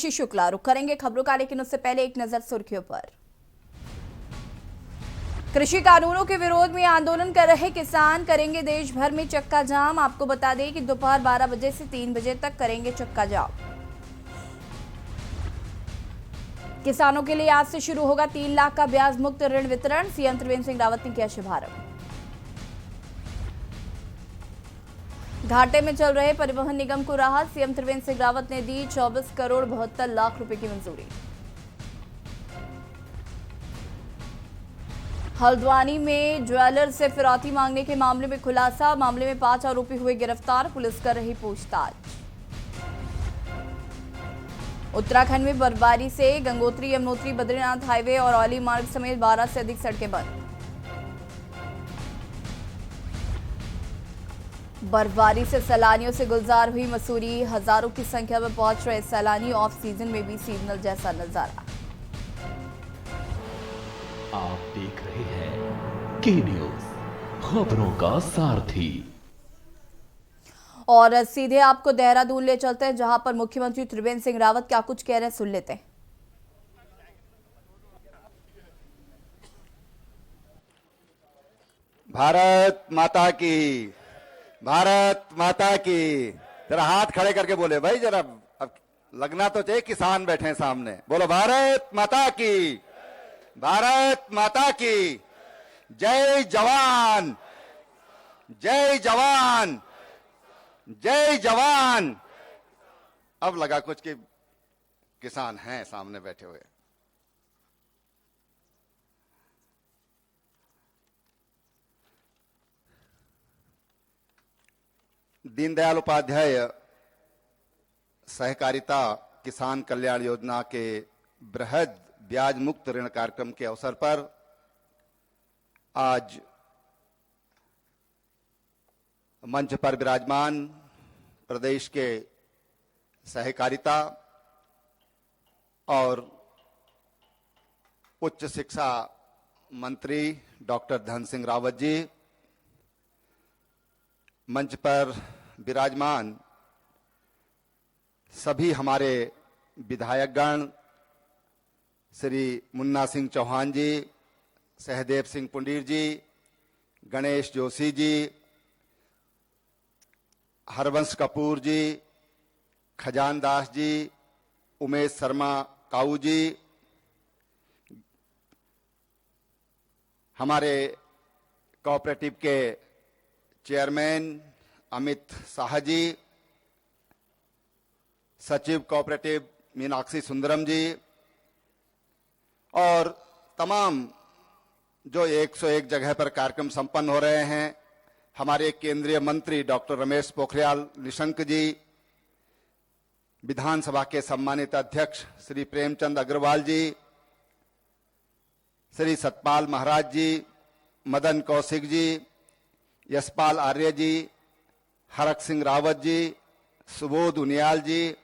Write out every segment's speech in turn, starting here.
शुक्ला रुक करेंगे खबरों का, लेकिन उससे पहले एक नजर सुर्खियों पर। कृषि कानूनों के विरोध में आंदोलन कर रहे किसान करेंगे देश भर में चक्का जाम। आपको बता दें कि दोपहर 12 बजे से 3 बजे तक करेंगे चक्का जाम। किसानों के लिए आज से शुरू होगा 3 लाख का ब्याज मुक्त ऋण वितरण। सीएम त्रिवेंद्र सिंह रावत ने किया शुभारंभ। घाटे में चल रहे परिवहन निगम को राहत। सीएम त्रिवेंद्र सिंह रावत ने दी 24 करोड़ 72 लाख रुपए की मंजूरी। हल्द्वानी में ज्वेलर से फिरौती मांगने के मामले में खुलासा। मामले में 5 आरोपी हुए गिरफ्तार, पुलिस कर रही पूछताछ। उत्तराखंड में बर्फबारी से गंगोत्री यमुनोत्री बद्रीनाथ हाईवे और औली मार्ग समेत 12 से अधिक सड़कें बंद। बर्फबारी से सैलानियों से गुलजार हुई मसूरी। हजारों की संख्या में पहुंच रहे सैलानी। ऑफ सीजन में भी सीजनल जैसा नजारा। आप देख रहे हैं के न्यूज, खबरों का सारथी। और सीधे आपको देहरादून ले चलते हैं, जहां पर मुख्यमंत्री त्रिवेंद्र सिंह रावत क्या कुछ कह रहे हैं, सुन लेते हैं। भारत माता की, भारत माता की। जरा हाथ खड़े करके बोले भाई, जरा अब लगना तो चाहिए किसान बैठे हैं सामने। बोलो भारत माता की, भारत माता की। जय जवान, जय जवान, जय जवान। अब लगा कुछ कि किसान हैं सामने बैठे हुए। दीनदयाल उपाध्याय सहकारिता किसान कल्याण योजना के बृहद ब्याज मुक्त ऋण कार्यक्रम के अवसर पर आज मंच पर विराजमान प्रदेश के सहकारिता और उच्च शिक्षा मंत्री डॉक्टर धन सिंह रावत जी, मंच पर विराजमान सभी हमारे विधायकगण, श्री मुन्ना सिंह चौहान जी, सहदेव सिंह पुंडीर जी, गणेश जोशी जी, हरवंश कपूर जी, खजान दास जी, उमेश शर्मा काऊ जी, हमारे कोऑपरेटिव के चेयरमैन अमित शाह जी, सचिव कोऑपरेटिव मीनाक्षी सुंदरम जी, और तमाम जो 101 जगह पर कार्यक्रम संपन्न हो रहे हैं, हमारे केंद्रीय मंत्री डॉक्टर रमेश पोखरियाल निशंक जी, विधानसभा के सम्मानित अध्यक्ष श्री प्रेमचंद अग्रवाल जी, श्री सतपाल महाराज जी, मदन कौशिक जी, यशपाल आर्य जी, हरक सिंह रावत जी, सुबोध उनियाल जी,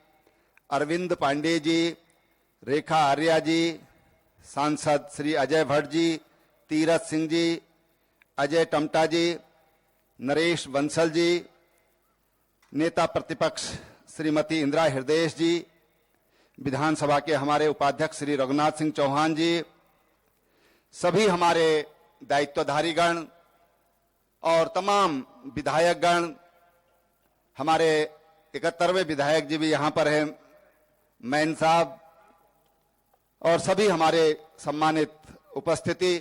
अरविंद पांडे जी, रेखा आर्या जी, सांसद श्री अजय भट्ट जी, तीरथ सिंह जी, अजय टमटा जी, नरेश बंसल जी, नेता प्रतिपक्ष श्रीमती इंदिरा हृदय जी, विधानसभा के हमारे उपाध्यक्ष श्री रघुनाथ सिंह चौहान जी, सभी हमारे दायित्वधारीगण और तमाम विधायकगण, हमारे 71वें विधायक जी भी यहां पर हैं, मैन साहब, और सभी हमारे सम्मानित उपस्थिति,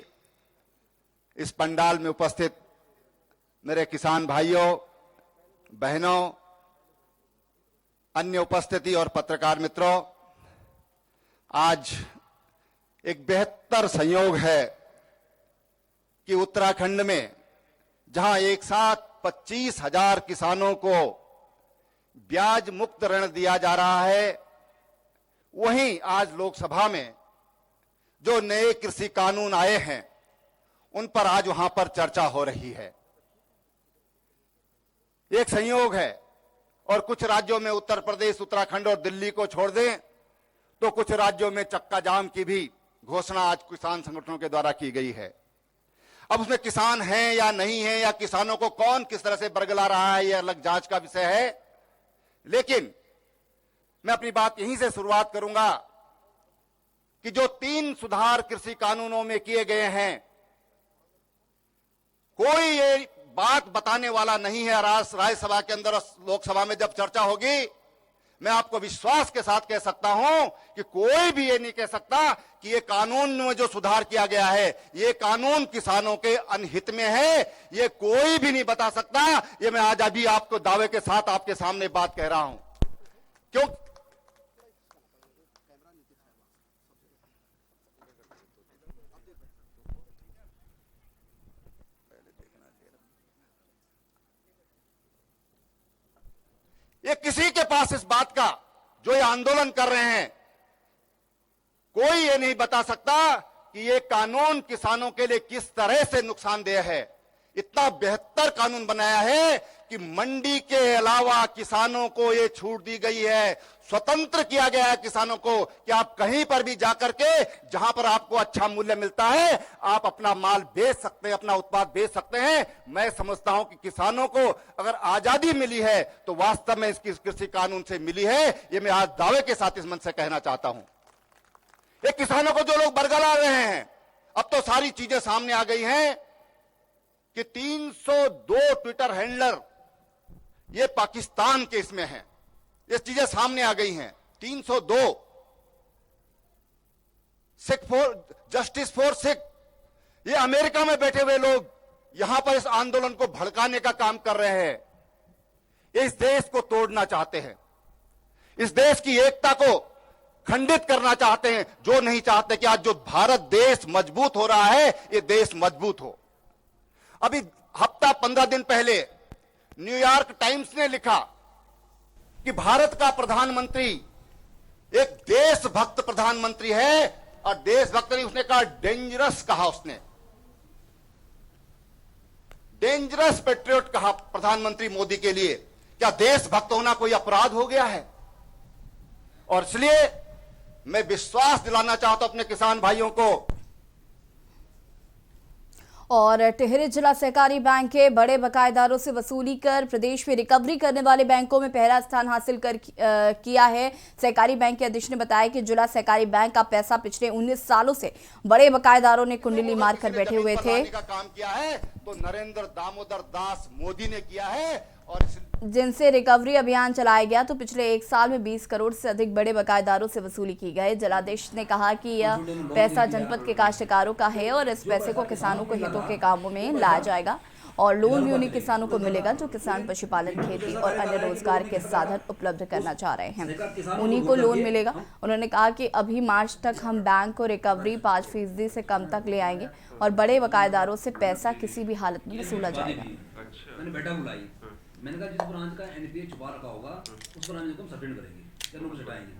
इस पंडाल में उपस्थित मेरे किसान भाइयों बहनों, अन्य उपस्थिति और पत्रकार मित्रों, आज एक बेहतर संयोग है कि उत्तराखंड में जहां एक साथ 25,000 किसानों को ब्याज मुक्त ऋण दिया जा रहा है, वहीं आज लोकसभा में जो नए कृषि कानून आए हैं उन पर आज वहां पर चर्चा हो रही है। एक संयोग है, और कुछ राज्यों में उत्तर प्रदेश, उत्तराखंड और दिल्ली को छोड़ दें तो कुछ राज्यों में चक्का जाम की भी घोषणा आज किसान संगठनों के द्वारा की गई है। अब उसमें किसान हैं या नहीं है, या किसानों को कौन किस तरह से बरगला रहा है, यह अलग जांच का विषय है। लेकिन मैं अपनी बात यहीं से शुरुआत करूंगा कि जो 3 सुधार कृषि कानूनों में किए गए हैं, कोई ये बात बताने वाला नहीं है राज्यसभा के अंदर, लोकसभा में जब चर्चा होगी, मैं आपको विश्वास के साथ कह सकता हूं कि कोई भी ये नहीं कह सकता कि ये कानून में जो सुधार किया गया है, ये कानून किसानों के अनहित में है। ये कोई भी नहीं बता सकता। ये मैं आज अभी आपको दावे के साथ आपके सामने बात कह रहा हूं। क्यों? ये किसी के पास इस बात का, जो ये आंदोलन कर रहे हैं, कोई ये नहीं बता सकता कि ये कानून किसानों के लिए किस तरह से नुकसानदेह है। इतना बेहतर कानून बनाया है कि मंडी के अलावा किसानों को ये छूट दी गई है, स्वतंत्र किया गया है किसानों को कि आप कहीं पर भी जाकर के, जहां पर आपको अच्छा मूल्य मिलता है, आप अपना माल बेच सकते हैं, अपना उत्पाद बेच सकते हैं। मैं समझता हूं कि किसानों को अगर आजादी मिली है तो वास्तव में इसकी कृषि कानून से मिली है। ये मैं आज दावे के साथ इस मंच से कहना चाहता हूं। ये किसानों को जो लोग बरगला रहे हैं, अब तो सारी चीजें सामने आ गई हैं कि 302 ट्विटर हैंडलर ये पाकिस्तान के इसमें हैं। ये चीजें सामने आ गई हैं। 302 Sikh for justice for Sikh, ये अमेरिका में बैठे हुए लोग यहां पर इस आंदोलन को भड़काने का काम कर रहे हैं। ये इस देश को तोड़ना चाहते हैं, इस देश की एकता को खंडित करना चाहते हैं। जो नहीं चाहते कि आज जो भारत देश मजबूत हो रहा है, ये देश मजबूत हो। अभी हफ्ता 15 दिन पहले न्यूयॉर्क टाइम्स ने लिखा कि भारत का प्रधानमंत्री एक देशभक्त प्रधानमंत्री है, और देशभक्त नहीं, उसने कहा डेंजरस कहा, उसने डेंजरस पेट्रियट कहा प्रधानमंत्री मोदी के लिए। क्या देशभक्त होना कोई अपराध हो गया है? और इसलिए मैं विश्वास दिलाना चाहता हूं अपने किसान भाइयों को। और टिहरी जिला सहकारी बैंक के बड़े बकायेदारों से वसूली कर प्रदेश में रिकवरी करने वाले बैंकों में पहला स्थान हासिल किया है। सहकारी बैंक के अध्यक्ष ने बताया कि जिला सहकारी बैंक का पैसा पिछले 19 सालों से बड़े बकायेदारों ने कुंडली मारकर बैठे हुए थे। का काम किया है तो नरेंद्र दामोदर दास मोदी ने किया है, और जिनसे रिकवरी अभियान चलाया गया तो पिछले 1 साल में 20 करोड़ से अधिक बड़े बकायेदारों से वसूली की गई। जिलाधीश ने कहा कि यह पैसा जनपद के काश्तकारों का है और इस पैसे को किसानों को हितों के कामों में लाया जाएगा, और लोन भी उन्हीं किसानों को मिलेगा जो किसान पशुपालन, खेती और अन्य रोजगार के साधन उपलब्ध करना चाह रहे हैं, उन्हीं को लोन मिलेगा। उन्होंने कहा कि अभी मार्च तक हम बैंक को रिकवरी 5% से कम तक ले आएंगे और बड़े बकायेदारों से पैसा किसी भी हालत में वसूला जाएगा। मैंने कहा जिस ब्रांच का एनपीए छुपा रखा होगा उस ब्रांच को हम सस्पेंड करेंगे, चलो कुछ हटाएंगे।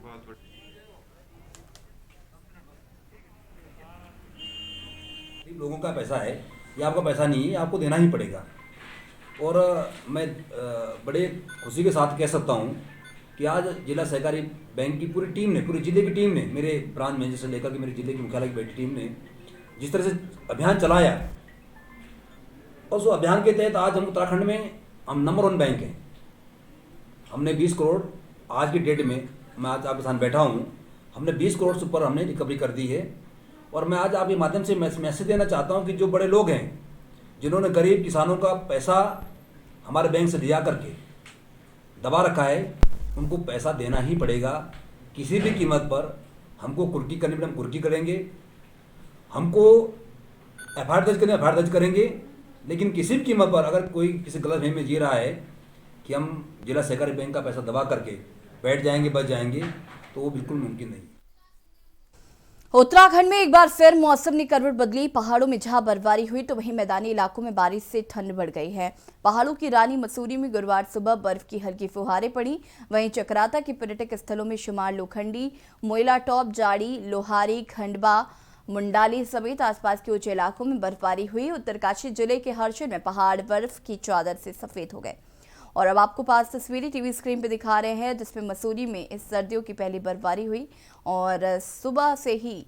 लोगों का पैसा है, ये आपका पैसा नहीं है, आपको देना ही पड़ेगा। और मैं बड़े खुशी के साथ कह सकता हूँ कि आज जिला सहकारी बैंक की पूरी टीम ने, पूरे जिले की टीम ने, मेरे ब्रांच मैनेजर से लेकर के मेरे जिले के मुख्यालय की बैठी टीम ने जिस तरह से अभियान चलाया, और उस अभियान के तहत आज हम उत्तराखंड में हम नंबर 1 बैंक हैं। हमने 20 करोड़ आज की डेट में, मैं आज आपके साथ बैठा हूँ, हमने 20 करोड़ से ऊपर हमने रिकवरी कर दी है। और मैं आज आपके माध्यम से मैसेज देना चाहता हूँ कि जो बड़े लोग हैं जिन्होंने गरीब किसानों का पैसा हमारे बैंक से लिया करके दबा रखा है, उनको पैसा देना ही पड़ेगा। किसी भी कीमत पर हमको कुर्की करनी पड़े, हम कुर्की करेंगे, हमको एफआईआर दर्ज करनी एफआईआर दर्ज करेंगे। लेकिन किसी भी कीमत पर अगर कोई किसी गलतफहमी में जी रहा है कि हम जिला सहकारी बैंक का पैसा दबा करके बैठ जाएंगे, बच जाएंगे, तो वो बिल्कुल मुमकिन नहीं। उत्तराखंड में एक बार फिर मौसम ने करवट बदली। पहाड़ों में जहां बर्फबारी हुई तो वहीं मैदानी इलाकों में बारिश से ठंड बढ़ गई है। पहाड़ों की रानी मसूरी में गुरुवार सुबह बर्फ की हल्की फुहारें पड़ी। वहीं चक्राता के पर्यटक स्थलों में शुमार लोखंडी, मोइला टॉप, जाड़ी, लोहारी, खंडवा, मुंडाली समेत आसपास के ऊंचे इलाकों में बर्फबारी हुई। उत्तरकाशी जिले के हर्षिल में पहाड़ बर्फ की चादर से सफेद हो गए। और अब आपको पास तस्वीरें टीवी स्क्रीन पे दिखा रहे हैं जिसमें मसूरी में इस सर्दियों की पहली बर्फबारी हुई। और सुबह से ही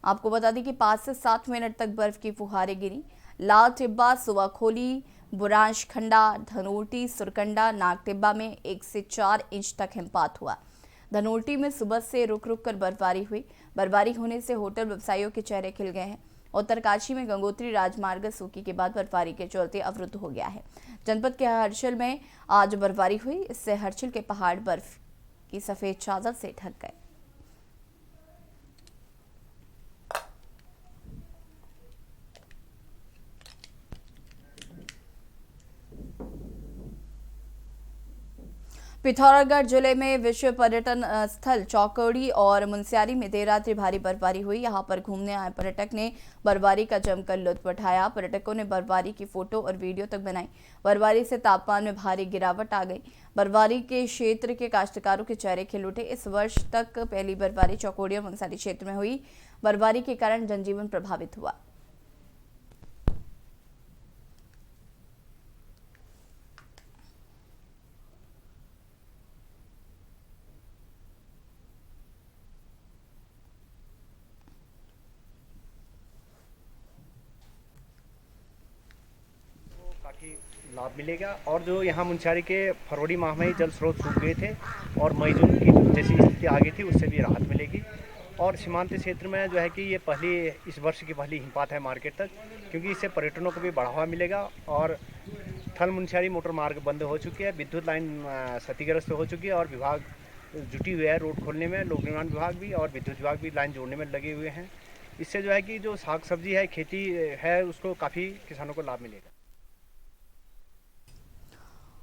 आपको बता दें कि 5 से 7 मिनट तक बर्फ की फुहारें गिरी। लाल टिब्बा, सुवाखोली, बुरांश खंडा, धनोल्टी, सुरकंडा, नागटिब्बा में 1 से 4 इंच तक हिमपात हुआ। धनोल्टी में सुबह से रुक रुक कर बर्फबारी हुई। बर्फबारी होने से होटल व्यवसायियों के चेहरे खिल गए हैं। उत्तरकाशी में गंगोत्री राजमार्ग सूखी के बाद बर्फबारी के चलते अवरुद्ध हो गया है। जनपद के हर्षिल में आज बर्फबारी हुई, इससे हर्षिल के पहाड़ बर्फ की सफेद चादर से ढक गए। पिथौरागढ़ जिले में विश्व पर्यटन स्थल चौकड़ी और मुनस्यारी में देर रात्रि भारी बर्फबारी हुई। यहां पर घूमने आए पर्यटक ने बर्फबारी का जमकर लुत्फ उठाया। पर्यटकों ने बर्फबारी की फोटो और वीडियो तक बनाई। बर्फबारी से तापमान में भारी गिरावट आ गई। बर्फबारी के क्षेत्र के काश्तकारों के चेहरे खिल उठे। इस वर्ष तक पहली बर्फबारी चौकड़ी और मुनस्यारी क्षेत्र में हुई। बर्फबारी के कारण जनजीवन प्रभावित हुआ। काफ़ी लाभ मिलेगा। और जो यहाँ मुनस्यारी के फरवरी माह में ही जल स्रोत सूख गए थे और मई जून की जैसी स्थिति आ गई थी, उससे भी राहत मिलेगी। और सीमांत क्षेत्र में जो है कि ये इस वर्ष की पहली हिमपात है मार्केट तक, क्योंकि इससे पर्यटनों को भी बढ़ावा मिलेगा। और थल मुनस्यारी मोटर मार्ग बंद हो चुकी है, विद्युत लाइन क्षतिग्रस्त हो चुकी है और विभाग जुटी हुई है रोड खोलने में। लोक निर्माण विभाग भी और विद्युत विभाग भी लाइन जोड़ने में लगे हुए हैं। इससे जो है कि जो साग सब्जी है, खेती है, उसको काफ़ी किसानों को लाभ मिलेगा।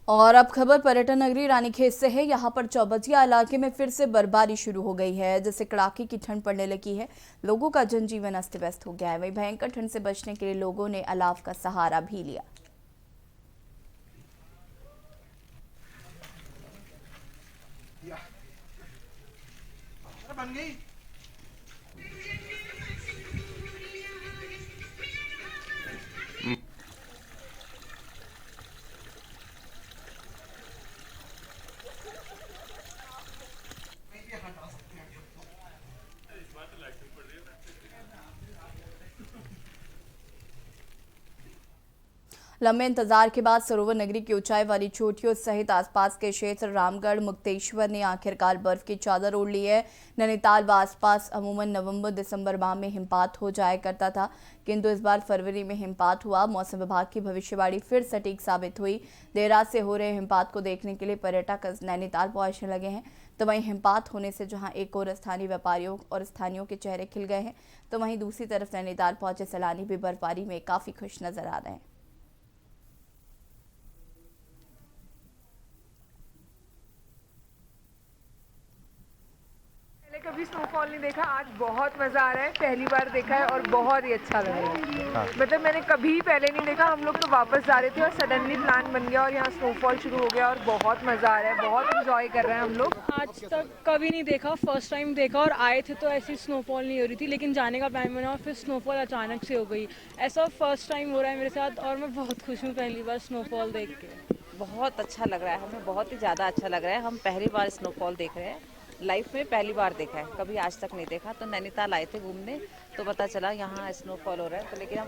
और अब खबर पर्यटन नगरी रानीखेत से है। यहाँ पर चौबजिया इलाके में फिर से बर्फबारी शुरू हो गई है, जिससे कड़ाके की ठंड पड़ने लगी है। लोगों का जनजीवन अस्त व्यस्त हो गया है। वहीं भयंकर ठंड से बचने के लिए लोगों ने अलाव का सहारा भी लिया। बन गई। लंबे इंतजार के बाद सरोवर नगरी की ऊंचाई वाली चोटियों सहित आसपास के क्षेत्र रामगढ़, मुक्तेश्वर ने आखिरकार बर्फ की चादर ओढ़ ली है। नैनीताल व आसपास अमूमन नवंबर-दिसंबर माह में हिमपात हो जाया करता था, किंतु इस बार फरवरी में हिमपात हुआ। मौसम विभाग की भविष्यवाणी फिर सटीक साबित हुई। देर रात से हो रहे हिमपात को देखने के लिए पर्यटक नैनीताल पहुंचने लगे हैं। तो वहीं हिमपात होने से जहां एक और स्थानीय व्यापारियों और स्थानीयों के चेहरे खिल गए हैं, तो वहीं दूसरी तरफ नैनीताल पहुंचे सैलानी भी बर्फबारी में काफी खुश नजर आ रहे हैं। कभी स्नोफॉल नहीं देखा, आज बहुत मज़ा आ रहा है। पहली बार देखा है और बहुत ही अच्छा लग रहा है। मतलब मैंने कभी पहले नहीं देखा। हम लोग तो वापस जा रहे थे और सडनली प्लान बन गया और यहाँ स्नोफॉल शुरू हो गया और बहुत मज़ा आ रहा है। बहुत इंजॉय कर रहे हैं हम लोग। आज तक कभी नहीं देखा, फर्स्ट टाइम देखा। और आए थे तो ऐसी स्नोफॉल नहीं हो रही थी, लेकिन जाने का प्लान बना और फिर स्नोफॉल अचानक से हो गई। ऐसा फर्स्ट टाइम हो रहा है मेरे साथ और मैं बहुत खुश हूँ पहली बार स्नोफॉल देख के। बहुत अच्छा लग रहा है, हमें बहुत ही ज़्यादा अच्छा लग रहा है। हम पहली बार स्नोफॉल देख रहे हैं, लाइफ में पहली बार देखा है, कभी आज तक नहीं देखा। तो नैनीताल आए थे घूमने तो पता चला यहाँ स्नोफॉल हो रहा है, तो लेकिन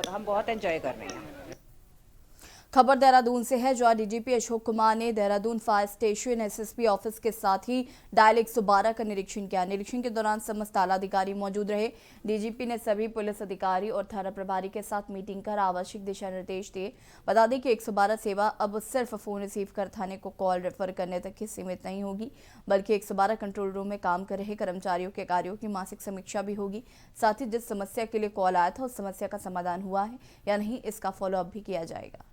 हम बहुत एंजॉय कर रहे हैं। खबर देहरादून से है, जहां डीजीपी अशोक कुमार ने Dehradun fire station, SSP office के साथ ही डायल 112 का निरीक्षण किया। निरीक्षण के दौरान समस्त आला अधिकारी मौजूद रहे। डीजीपी ने सभी पुलिस अधिकारी और थाना प्रभारी के साथ मीटिंग कर आवश्यक दिशा निर्देश दिए। बता दें कि 112 सेवा अब सिर्फ फोन रिसीव कर थाने को कॉल रेफर करने तक ही सीमित नहीं होगी, बल्कि 112 कंट्रोल रूम में काम कर रहे कर्मचारियों के कार्यों की मासिक समीक्षा भी होगी। साथ ही जिस समस्या के लिए कॉल आया था उस समस्या का समाधान हुआ है या नहीं, इसका फॉलोअप भी किया जाएगा।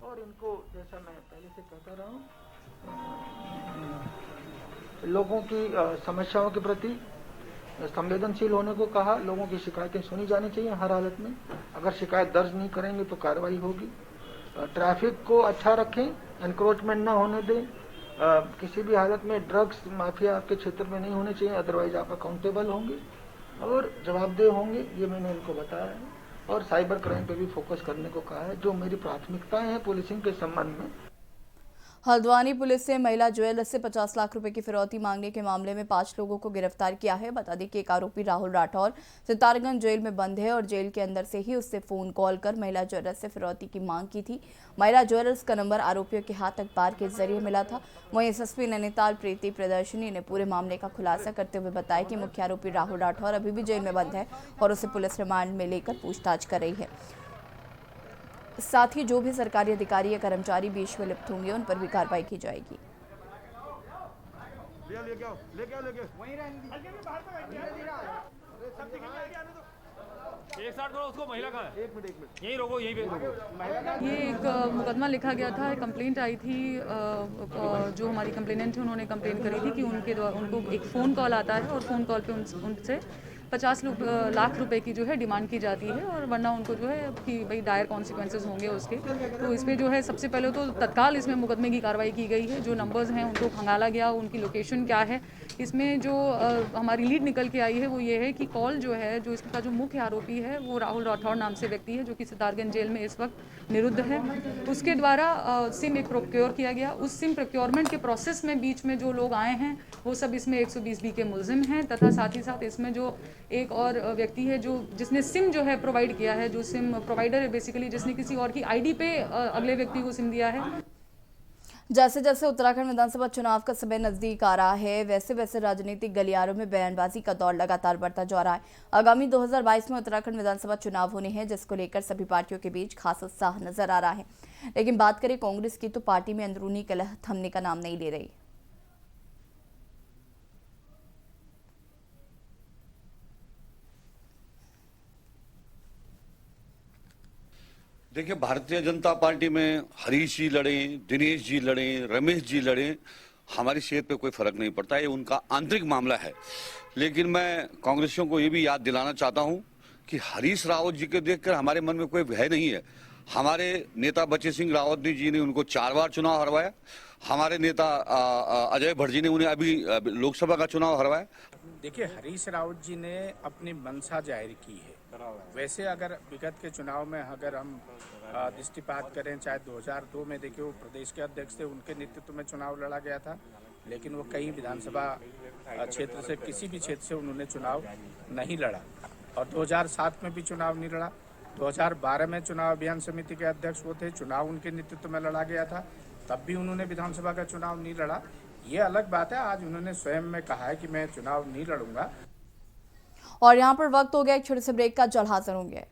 और इनको जैसा मैं पहले से कहता रहा हूँ, लोगों की समस्याओं के प्रति संवेदनशील होने को कहा। लोगों की शिकायतें सुनी जानी चाहिए हर हालत में। अगर शिकायत दर्ज नहीं करेंगे तो कार्रवाई होगी। ट्रैफिक को अच्छा रखें, एनक्रोचमेंट ना होने दें। किसी भी हालत में ड्रग्स माफिया आपके क्षेत्र में नहीं होने चाहिए, अदरवाइज आप अकाउंटेबल होंगे और जवाबदेह होंगे। ये मैंने इनको बताया है। और साइबर क्राइम पे भी फोकस करने को कहा है, जो मेरी प्राथमिकताएं हैं पुलिसिंग के संबंध में। हल्द्वानी पुलिस ने महिला ज्वेलर से 50 लाख रुपए की फिरौती मांगने के मामले में 5 लोगों को गिरफ्तार किया है। बता दें कि एक आरोपी राहुल राठौर सितारगंज जेल में बंद है और जेल के अंदर से ही उससे फोन कॉल कर महिला ज्वेलर से फिरौती की मांग की थी। महिला ज्वेलर्स का नंबर आरोपियों के हाथ अखबार के जरिए मिला था। वहीं एसएसपी नैनीताल प्रीति प्रदर्शनी ने पूरे मामले का खुलासा करते हुए बताया कि मुख्य आरोपी राहुल राठौर अभी भी जेल में बंद है और उसे पुलिस रिमांड में लेकर पूछताछ कर रही है। साथ ही जो भी सरकारी अधिकारी या कर्मचारी बीच में लिप्त होंगे उन पर भी कार्रवाई की जाएगी। उसको महिला का है। एक मिनट यहीं रोको, यहीं पे। ये एक मुकदमा लिखा गया था, कंप्लेंट आई थी। जो हमारी कंप्लेनेंट है उन्होंने कंप्लेंट करी थी कि उनको एक फ़ोन कॉल आता है और फ़ोन कॉल पे उनसे 50 लाख रुपए की जो है डिमांड की जाती है और वरना उनको जो है कि भाई डायर कॉन्सिक्वेंसेस होंगे उसके। तो इसमें जो है सबसे पहले तो तत्काल इसमें मुकदमे की कार्रवाई की गई है। जो नंबर्स हैं उनको खंगाला गया, उनकी लोकेशन क्या है। इसमें जो हमारी लीड निकल के आई है वो ये है कि कॉल जो है, जो इसका जो मुख्य आरोपी है वो राहुल राठौर नाम से व्यक्ति है जो कि सितारगंज जेल में इस वक्त निरुद्ध है। उसके द्वारा सिम एक प्रोक्योर किया गया। उस सिम प्रोक्योरमेंट के प्रोसेस में बीच में जो लोग आए हैं वो सब इसमें 120B के मुलजिम हैं तथा साथ ही साथ इसमें जो एक और व्यक्ति है जिसने सिम जो है प्रोवाइड किया है, जो सिम प्रोवाइडर है बेसिकली, जिसने किसी और की आईडी पे अगले व्यक्ति को सिम दिया है। जैसे जैसे उत्तराखंड विधानसभा चुनाव का समय नजदीक आ रहा है वैसे वैसे राजनीतिक गलियारों में बयानबाजी का दौर लगातार बढ़ता जा रहा है। आगामी 2022 में उत्तराखंड विधानसभा चुनाव होने हैं जिसको लेकर सभी पार्टियों के बीच खास उत्साह नजर आ रहा है। लेकिन बात करें कांग्रेस की तो पार्टी में अंदरूनी कलह थमने का नाम नहीं ले रही। देखिए, भारतीय जनता पार्टी में हरीश जी लड़े, दिनेश जी लड़े, रमेश जी लड़े, हमारी सेहत पे कोई फर्क नहीं पड़ता। ये उनका आंतरिक मामला है। लेकिन मैं कांग्रेसियों को ये भी याद दिलाना चाहता हूं कि हरीश रावत जी को देखकर हमारे मन में कोई भय नहीं है। हमारे नेता बचे सिंह रावत जी ने उनको 4 बार चुनाव हरवाया। हमारे नेता अजय भट्ट जी ने उन्हें अभी लोकसभा का चुनाव हरवाया। देखिए, हरीश रावत जी ने अपनी मंशा जाहिर की है। वैसे अगर विगत के चुनाव में अगर हम दृष्टिपात करें, चाहे 2002 में देखिए वो प्रदेश के अध्यक्ष थे, उनके नेतृत्व में चुनाव लड़ा गया था। लेकिन वो कई विधानसभा क्षेत्र से, किसी भी क्षेत्र से उन्होंने चुनाव नहीं लड़ा और 2007 में भी चुनाव नहीं लड़ा। 2012 में चुनाव अभियान समिति के अध्यक्ष वो थे, चुनाव उनके नेतृत्व में लड़ा गया था, तब भी उन्होंने विधानसभा का चुनाव नहीं लड़ा। ये अलग बात है, आज उन्होंने स्वयं में कहा है कि मैं चुनाव नहीं लड़ूंगा। और यहाँ पर वक्त हो गया एक छोटे से ब्रेक का, जल्द हाजिर होंगे।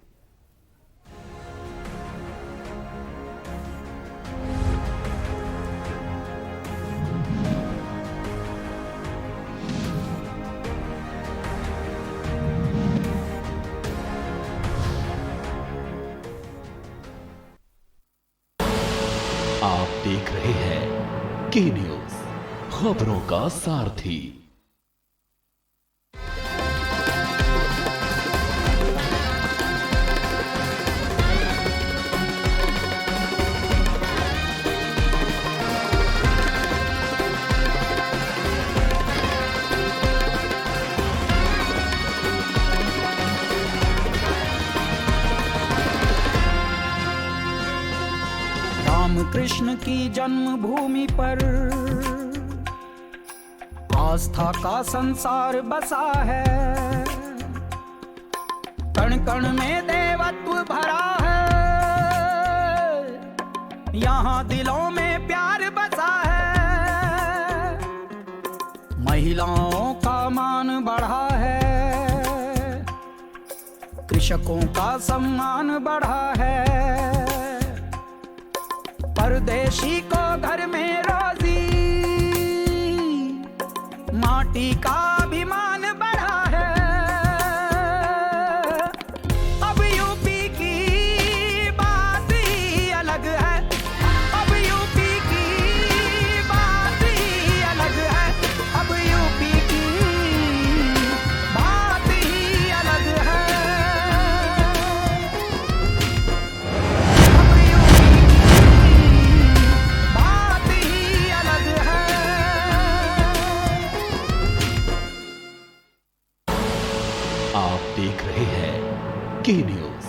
आप देख रहे हैं के न्यूज, खबरों का सारथी। कृष्ण की जन्मभूमि पर आस्था का संसार बसा है। कण कण में देवत्व भरा है, यहाँ दिलों में प्यार बसा है। महिलाओं का मान बढ़ा है, कृषकों का सम्मान बढ़ा है। परदेशी को घर में रोजी, माटी का अभिमान बढ़ा है। अब यूपी की बात ही अलग है, अब यूपी की बात ही अलग है, अब यूपी की बात ही अलग है। आप देख रहे हैं के न्यूज,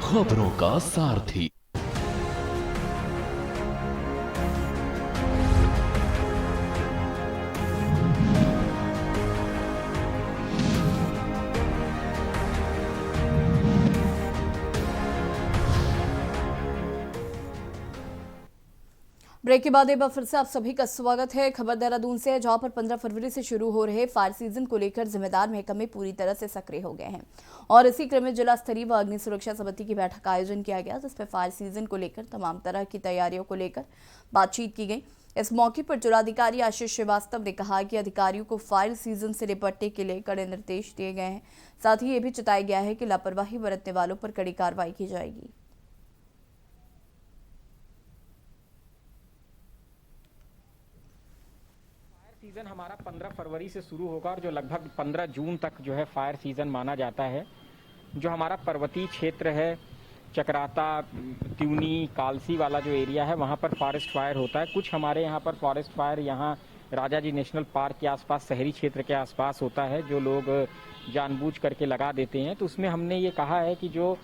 खबरों का सारथी। ब्रेक के बाद एक बार फिर से आप सभी का स्वागत है। खबर देहरादून से है, जहां पर 15 फरवरी से शुरू हो रहे फायर सीजन को लेकर जिम्मेदार महकमे पूरी तरह से सक्रिय हो गए हैं और इसी क्रम में जिला स्तरीय व अग्नि सुरक्षा समिति की बैठक का आयोजन किया गया, जिसमें फायर सीजन को लेकर तमाम तरह की तैयारियों को लेकर बातचीत की गई। इस मौके पर जिलाधिकारी आशीष श्रीवास्तव ने कहा कि अधिकारियों को फायर सीजन से निपटने के लिए कड़े निर्देश दिए गए हैं। साथ ही ये भी जताया गया है कि लापरवाही बरतने वालों पर कड़ी कार्रवाई की जाएगी। सीज़न हमारा 15 फरवरी से शुरू होगा और जो लगभग 15 जून तक जो है फायर सीज़न माना जाता है। जो हमारा पर्वतीय क्षेत्र है, चक्राता, त्यूनी, कालसी वाला जो एरिया है, वहाँ पर फॉरेस्ट फायर होता है। कुछ हमारे यहाँ पर फॉरेस्ट फायर यहाँ राजा जी नेशनल पार्क के आसपास, शहरी क्षेत्र के आसपास होता है, जो लोग जानबूझ करके लगा देते हैं। तो उसमें हमने ये कहा है कि जो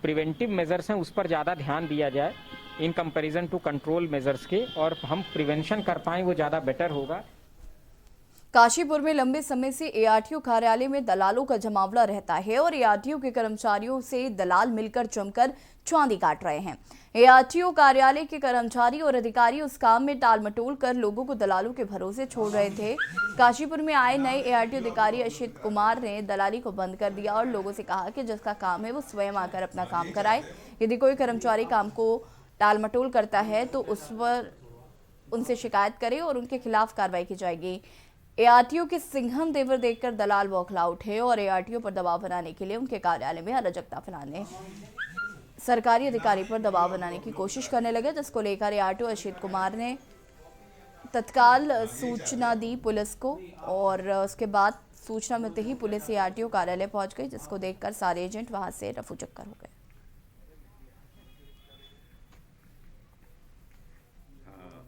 प्रिवेंटिव मेजर्स हैं उस पर ज़्यादा ध्यान दिया जाए in comparison to control measures के, और हम प्रिवेंशन कर पाएँ वो ज़्यादा बेटर होगा। काशीपुर में लंबे समय से एआरटीओ कार्यालय में दलालों का जमावड़ा रहता है और एआरटीओ के कर्मचारियों से दलाल मिलकर जमकर चांदी काट रहे हैं। एआरटीओ कार्यालय के कर्मचारी और अधिकारी उस काम में टाल मटोल कर लोगों को दलालों के भरोसे छोड़ रहे थे। काशीपुर में आए नए एआरटीओ अधिकारी अशित कुमार ने दलाली को बंद कर दिया और लोगों से कहा कि जिसका काम है वो स्वयं आकर अपना काम कराए। यदि कोई कर्मचारी काम को टाल मटोल करता है तो उस पर उनसे शिकायत करे और उनके खिलाफ कार्रवाई की जाएगी। एआरटीओ के सिंघम तेवर देखकर दलाल बौखला उठे और एआरटीओ पर दबाव बनाने के लिए उनके कार्यालय में अराजकता फैलाने सरकारी अधिकारी पर दबाव बनाने की कोशिश करने लगे, जिसको लेकर एआरटीओ अशित कुमार ने तत्काल सूचना दी पुलिस को और उसके बाद सूचना मिलते ही पुलिस एआरटीओ कार्यालय पहुंच गई, जिसको देखकर सारे एजेंट वहां से रफू चक्कर हो गए।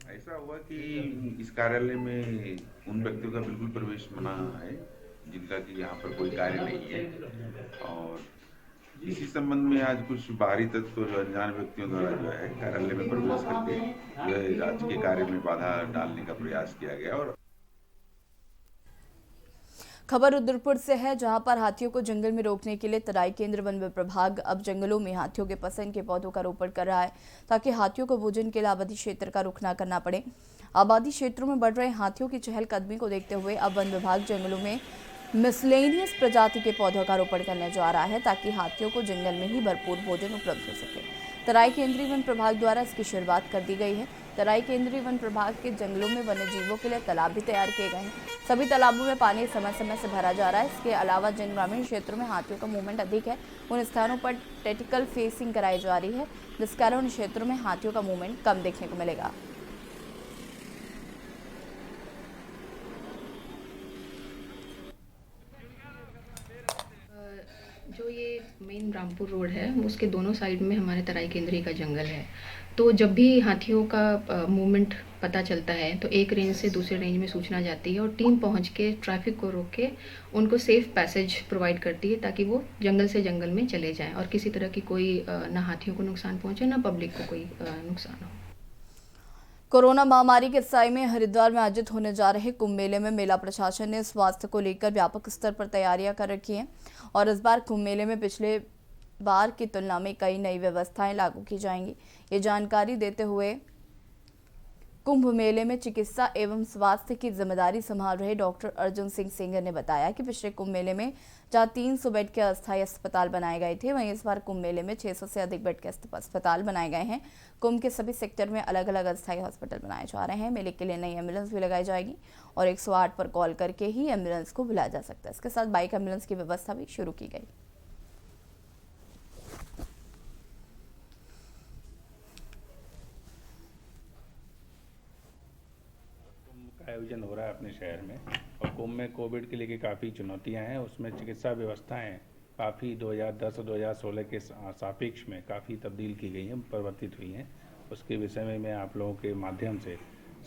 ऐसा हुआ कि इस कार्यालय में उन व्यक्तियों का बिल्कुल प्रवेश मना है जिनका कि यहाँ पर कोई कार्य नहीं है, और इसी संबंध में आज कुछ बाहरी तत्व जो अनजान व्यक्तियों द्वारा जो है कार्यालय में प्रवेश करके जो है राज्य के कार्य में बाधा डालने का प्रयास किया गया। और खबर रुद्रपुर से है, जहां पर हाथियों को जंगल में रोकने के लिए तराई केंद्र वन विभाग अब जंगलों में हाथियों के पसंद के पौधों का रोपण कर रहा है, ताकि हाथियों को भोजन के लिए आबादी क्षेत्र का रुख न करना पड़े। आबादी क्षेत्रों में बढ़ रहे हाथियों की चहलकदमी को देखते हुए अब वन विभाग जंगलों में मिसलेनियस प्रजाति के पौधों का रोपण करने जा रहा है, ताकि हाथियों को जंगल में ही भरपूर भोजन उपलब्ध हो सके। तराई केंद्रीय वन प्रभाग द्वारा इसकी शुरुआत कर दी गई है। तराई केंद्रीय वन प्रभाग के जंगलों में वन्य जीवों के लिए तालाब भी तैयार किए गए हैं। सभी तालाबों में पानी समय समय से भरा जा रहा है। इसके अलावा जिन ग्रामीण क्षेत्रों में हाथियों का मूवमेंट अधिक है, उन स्थानों पर टेक्टिकल फेसिंग कराई जा रही है, जिस कारण उन क्षेत्रों में हाथियों का मूवमेंट कम देखने को मिलेगा। जो ये मेन रामपुर रोड है, उसके दोनों साइड में हमारे तराई केंद्रीय का जंगल है। तो जब भी हाथियों का मूवमेंट पता चलता है तो एक रेंज से दूसरे रेंज में सूचना जाती है और टीम पहुंच के ट्रैफिक को रोक के उनको सेफ पैसेज प्रोवाइड करती है, ताकि वो जंगल से जंगल में चले जाएं और किसी तरह की कोई ना हाथियों को नुकसान पहुंचे, ना पब्लिक को कोई नुकसान हो। कोरोना महामारी के साए में हरिद्वार में आयोजित होने जा रहे कुंभ मेले में मेला प्रशासन ने स्वास्थ्य को लेकर व्यापक स्तर पर तैयारियां कर रखी हैं और इस बार कुंभ मेले में पिछले बार की तुलना में कई नई व्यवस्थाएं लागू की जाएंगी। ये जानकारी देते हुए कुंभ मेले में चिकित्सा एवं स्वास्थ्य की जिम्मेदारी संभाल रहे डॉक्टर अर्जुन सिंह सेंगर ने बताया कि पिछले कुंभ मेले में जहां 300 बेड के अस्थायी अस्पताल बनाए गए थे, वहीं इस बार कुंभ मेले में 600 से अधिक बेड के अस्पताल बनाए गए हैं। कुंभ के सभी सेक्टर में अलग अलग अस्थायी हॉस्पिटल बनाए जा रहे हैं। मेले के लिए नई एम्बुलेंस भी लगाई जाएगी और 108 पर कॉल करके ही एम्बुलेंस को बुलाया जा सकता है। इसके साथ बाइक एम्बुलेंस की व्यवस्था भी शुरू की गई। आयोजन हो रहा है अपने शहर में और कुंभ में कोविड के लेके काफ़ी चुनौतियां हैं। उसमें चिकित्सा व्यवस्थाएं काफ़ी 2010 और 2016 के सापेक्ष में काफ़ी तब्दील की गई हैं, परिवर्तित हुई हैं। उसके विषय में मैं आप लोगों के माध्यम से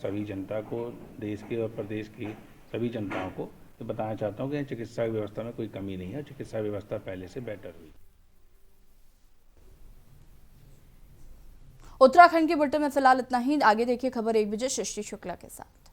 सभी जनता को, देश के और प्रदेश की सभी जनताओं को तो बताना चाहता हूँ कि चिकित्सा व्यवस्था में कोई कमी नहीं है। चिकित्सा व्यवस्था पहले से बेटर हुई। उत्तराखंड के बुलेटिन में फिलहाल इतना ही। आगे देखिए खबर 1 बजे सृष्टि शुक्ला के साथ।